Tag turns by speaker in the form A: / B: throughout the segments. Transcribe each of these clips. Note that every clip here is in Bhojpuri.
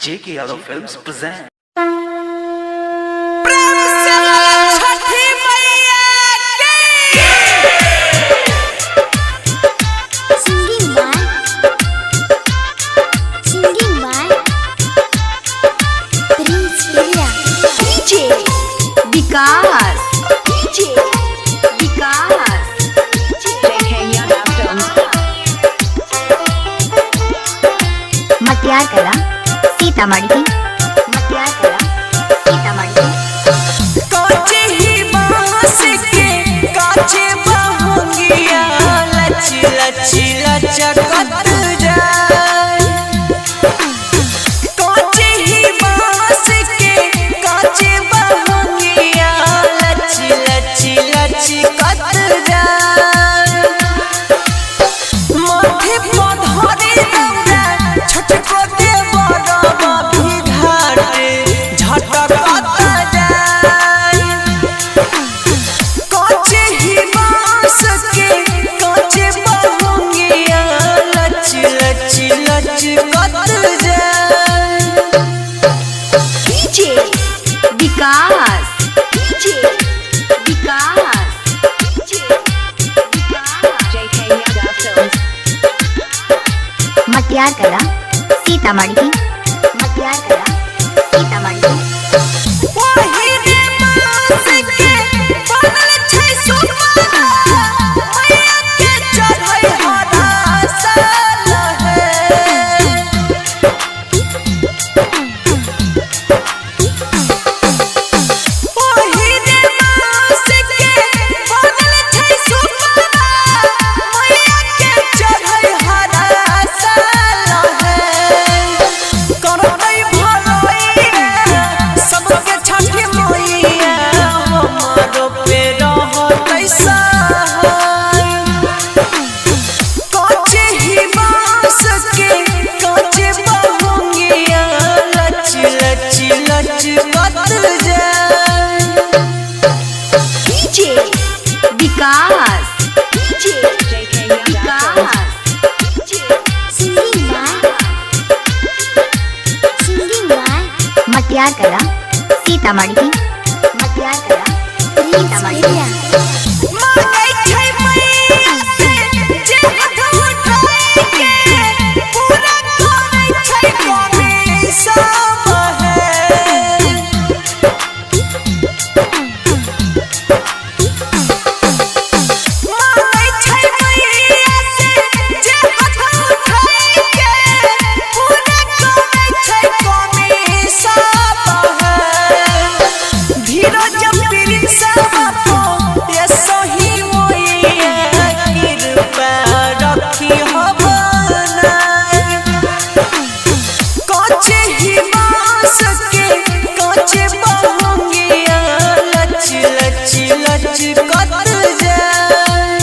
A: J.K. Yadav Films present.
B: मटियार कला सीतामढ़ी मटियार कला सीतामढ़ी
C: काचे ही बांस के काचे बहुंगिया लच लच लचकत जाए। काचे ही बांस के काचे बहुंगिया लच लच लचकत जाए। माथे पधरे दौड़ा छटको दे बड़ा भी घाटे झटकत जाए। काचे ही बांस के काचे बहुंगिया लच लच लचकत जाए।
B: डीजे विकास डीजे विकास JK Yadav Films मटियार कला सीतामढ़ी मटियार कला सीतामढ़ी
C: ओही रे बांस के बनल छै सुपारा मैया के चढ़ै हरा साल है। ओही रे बांस के बनल छै सुपारा मैया के चढ़ै हरा साल है। करतै भलाई सबके छठी मैया हमारो पे रहतै सहाय। काचे ही बांस के काचे बहुंगिया लच लच लचकत जाए।
B: डीजे विकास डीजे विकास मटियार कला सीतामढ़ी मटियार कला सीतामढ़ी
C: मांगै छै मैया से जे हाथ उठाई के पूरा करै छै कमी सब है। मांगै छै मैया से जे हाथ उठाई के पूरा करै छै कमी सब है। धीरज प्रिंसवा को ये सही मोइया कृपा रखी हो बनाए। काचे ही बांस के काचे बहुंगिया लच लच लचकत जाए।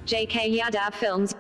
D: JK Yadav Films